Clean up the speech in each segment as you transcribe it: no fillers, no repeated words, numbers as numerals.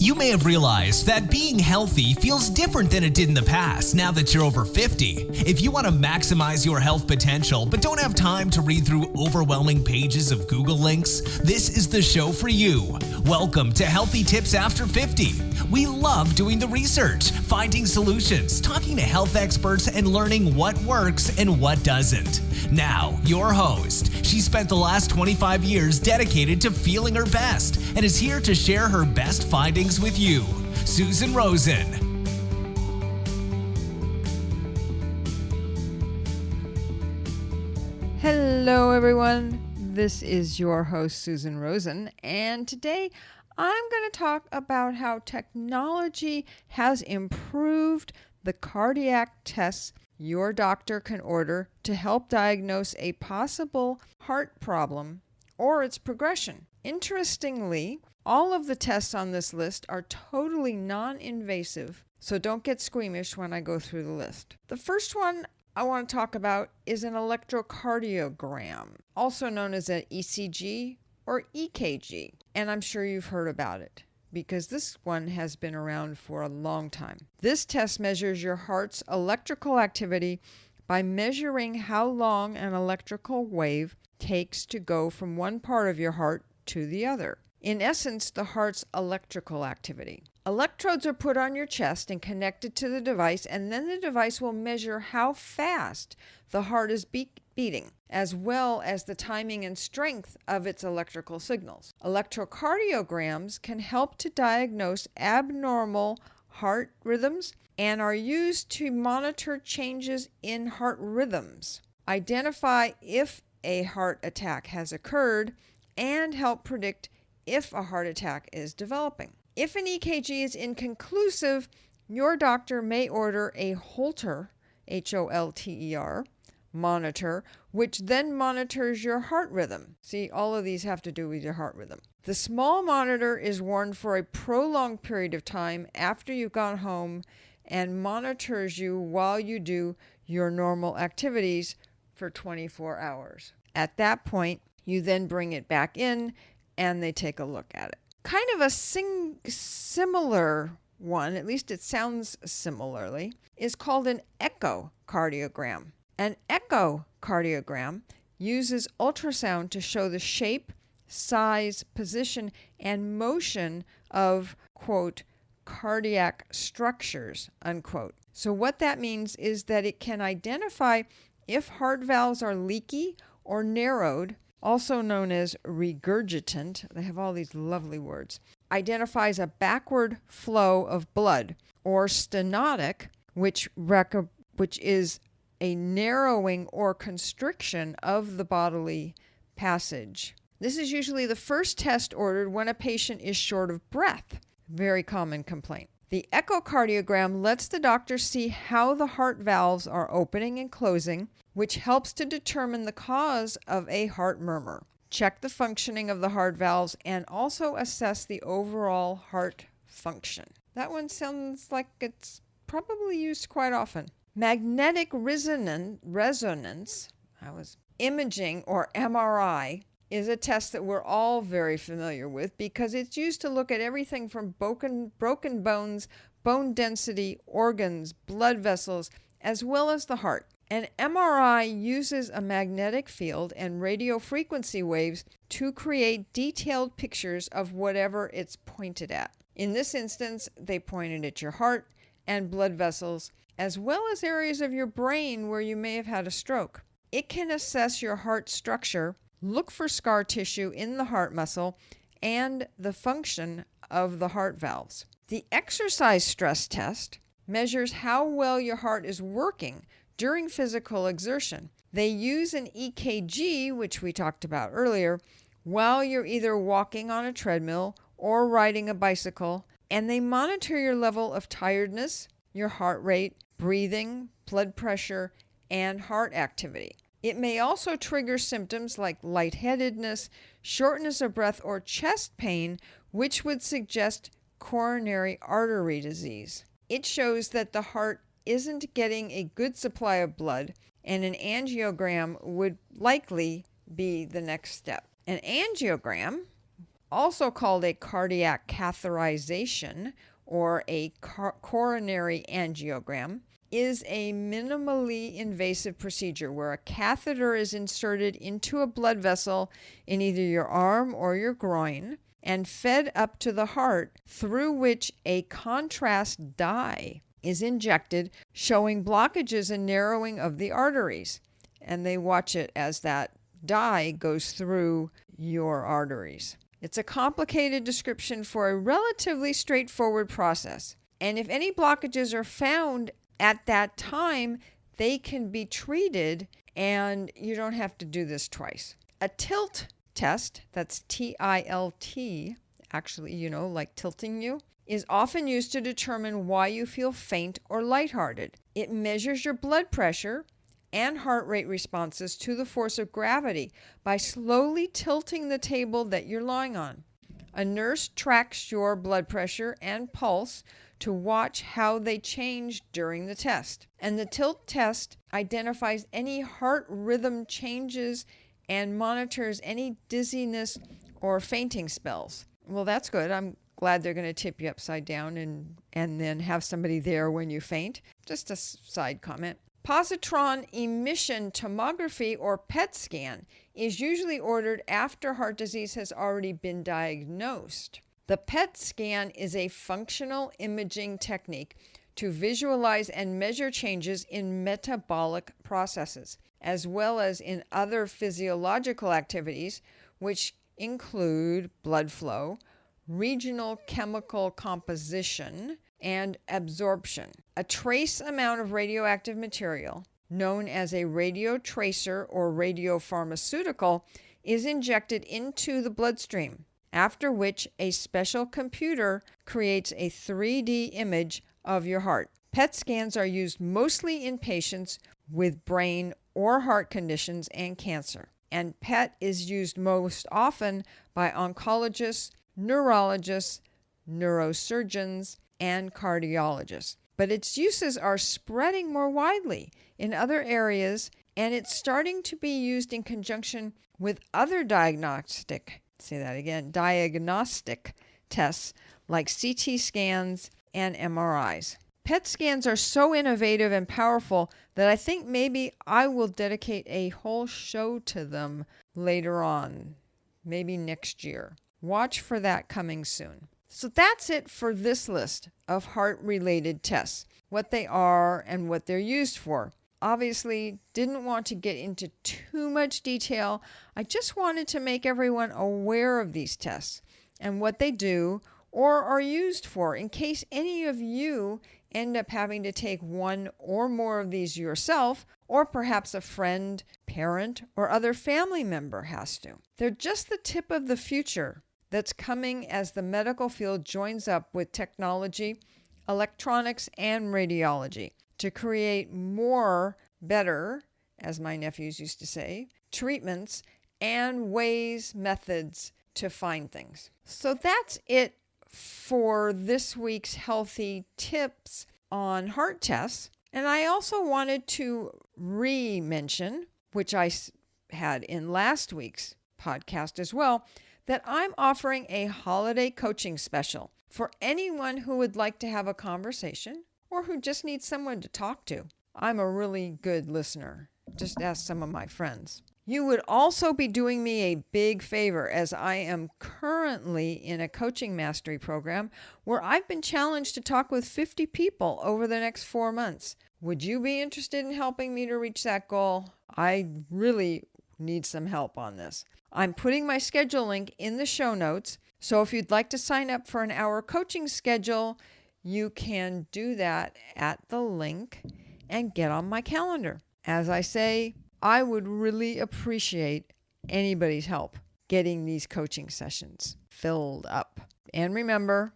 You may have realized that being healthy feels different than it did in the past now that you're over 50. If you want to maximize your health potential but don't have time to read through overwhelming pages of Google links, this is the show for you. Welcome to Healthy Tips After 50. We love doing the research, finding solutions, talking to health experts, and learning what works and what doesn't. Now, your host. She spent the last 25 years dedicated to feeling her best and is here to share her best findings with you, Susan Rosen. Hello, everyone. This is your host, Susan Rosen, and today I'm going to talk about how technology has improved the cardiac tests your doctor can order to help diagnose a possible heart problem or its progression. Interestingly, all of the tests on this list are totally non-invasive, so don't get squeamish when I go through the list. The first one I want to talk about is an electrocardiogram, also known as an ECG or EKG, and I'm sure you've heard about it because this one has been around for a long time. This test measures your heart's electrical activity by measuring how long an electrical wave takes to go from one part of your heart to the other. In essence, the heart's electrical activity. Electrodes are put on your chest and connected to the device, and then the device will measure how fast the heart is beating, as well as the timing and strength of its electrical signals. Electrocardiograms can help to diagnose abnormal heart rhythms and are used to monitor changes in heart rhythms, identify if a heart attack has occurred, and help predict if a heart attack is developing. If an EKG is inconclusive, your doctor may order a Holter, Holter, monitor, which then monitors your heart rhythm. See, all of these have to do with your heart rhythm. The small monitor is worn for a prolonged period of time after you've gone home and monitors you while you do your normal activities for 24 hours. At that point, you then bring it back in and they take a look at it. Kind of a similar one, at least it sounds similarly, is called an echocardiogram. An echocardiogram uses ultrasound to show the shape, size, position, and motion of, quote, cardiac structures, unquote. So what that means is that it can identify if heart valves are leaky or narrowed, also known as regurgitant, they have all these lovely words, identifies a backward flow of blood, or stenotic, which is a narrowing or constriction of the bodily passage. This is usually the first test ordered when a patient is short of breath. Very common complaint. The echocardiogram lets the doctor see how the heart valves are opening and closing, which helps to determine the cause of a heart murmur, check the functioning of the heart valves, and also assess the overall heart function. That one sounds like it's probably used quite often. Magnetic resonance imaging, or MRI, is a test that we're all very familiar with because it's used to look at everything from broken bones, bone density, organs, blood vessels, as well as the heart. An MRI uses a magnetic field and radio frequency waves to create detailed pictures of whatever it's pointed at. In this instance, they pointed at your heart and blood vessels, as well as areas of your brain where you may have had a stroke. It can assess your heart structure, look for scar tissue in the heart muscle, and the function of the heart valves. The exercise stress test measures how well your heart is working during physical exertion. They use an EKG, which we talked about earlier, while you're either walking on a treadmill or riding a bicycle, and they monitor your level of tiredness, your heart rate, breathing, blood pressure, and heart activity. It may also trigger symptoms like lightheadedness, shortness of breath, or chest pain, which would suggest coronary artery disease. It shows that the heart isn't getting a good supply of blood, and an angiogram would likely be the next step. An angiogram, also called a cardiac catheterization or a coronary angiogram, is a minimally invasive procedure where a catheter is inserted into a blood vessel in either your arm or your groin and fed up to the heart, through which a contrast dye is injected, showing blockages and narrowing of the arteries. And they watch it as that dye goes through your arteries. It's a complicated description for a relatively straightforward process. And if any blockages are found at that time, they can be treated and you don't have to do this twice. A tilt test, that's T-I-L-T, actually, like tilting you, is often used to determine why you feel faint or lighthearted. It measures your blood pressure and heart rate responses to the force of gravity by slowly tilting the table that you're lying on. A nurse tracks your blood pressure and pulse to watch how they change during the test. And the tilt test identifies any heart rhythm changes and monitors any dizziness or fainting spells. Well, that's good. I'm glad they're going to tip you upside down and then have somebody there when you faint. Just a side comment. Positron emission tomography or PET scan is usually ordered after heart disease has already been diagnosed. The PET scan is a functional imaging technique to visualize and measure changes in metabolic processes, as well as in other physiological activities, which include blood flow, regional chemical composition, and absorption. A trace amount of radioactive material, known as a radiotracer or radiopharmaceutical, is injected into the bloodstream, after which a special computer creates a 3D image of your heart. PET scans are used mostly in patients with brain or heart conditions and cancer. And PET is used most often by oncologists, neurologists, neurosurgeons, and cardiologists. But its uses are spreading more widely in other areas, and it's starting to be used in conjunction with other diagnostic tests like CT scans and MRIs. PET scans are so innovative and powerful that I think maybe I will dedicate a whole show to them later on, maybe next year. Watch for that coming soon. So that's it for this list of heart-related tests, what they are and what they're used for. Obviously, didn't want to get into too much detail. I just wanted to make everyone aware of these tests and what they do or are used for in case any of you end up having to take one or more of these yourself, or perhaps a friend, parent, or other family member has to. They're just the tip of the future that's coming as the medical field joins up with technology, electronics, and radiology to create more, better, as my nephews used to say, treatments and methods to find things. So that's it for this week's healthy tips on heart tests. And I also wanted to re-mention, which I had in last week's podcast as well, that I'm offering a holiday coaching special for anyone who would like to have a conversation or who just needs someone to talk to. I'm a really good listener. Just ask some of my friends. You would also be doing me a big favor, as I am currently in a coaching mastery program where I've been challenged to talk with 50 people over the next 4 months. Would you be interested in helping me to reach that goal? I really need some help on this. I'm putting my schedule link in the show notes, so if you'd like to sign up for an hour coaching schedule, you can do that at the link and get on my calendar. As I say, I would really appreciate anybody's help getting these coaching sessions filled up. And remember,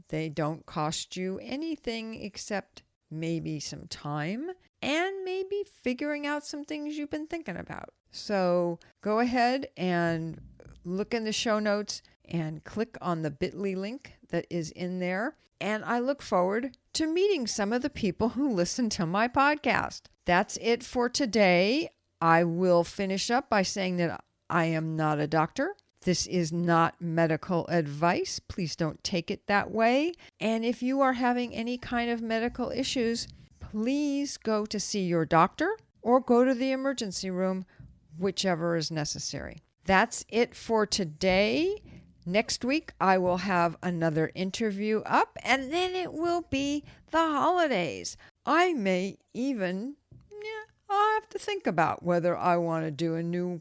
they don't cost you anything except maybe some time and maybe figuring out some things you've been thinking about. So go ahead and look in the show notes and click on the bit.ly link that is in there. And I look forward to meeting some of the people who listen to my podcast. That's it for today. I will finish up by saying that I am not a doctor. This is not medical advice. Please don't take it that way. And if you are having any kind of medical issues, please go to see your doctor or go to the emergency room, whichever is necessary. That's it for today. Next week, I will have another interview up, and then it will be the holidays. I may even, I'll have to think about whether I want to do a new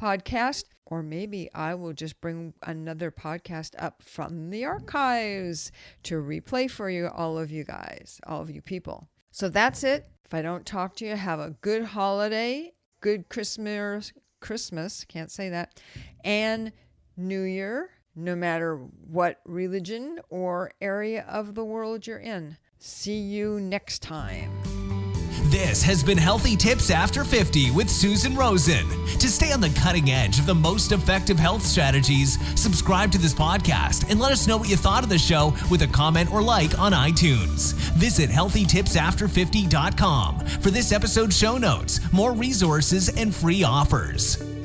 podcast, or maybe I will just bring another podcast up from the archives to replay for you, all of you guys, all of you people. So that's it. If I don't talk to you, have a good holiday, good Christmas, can't say that, and New Year, no matter what religion or area of the world you're in. See you next time. This has been Healthy Tips After 50 with Susan Rosen. To stay on the cutting edge of the most effective health strategies, subscribe to this podcast and let us know what you thought of the show with a comment or like on iTunes. Visit healthytipsafter50.com for this episode's show notes, more resources, and free offers.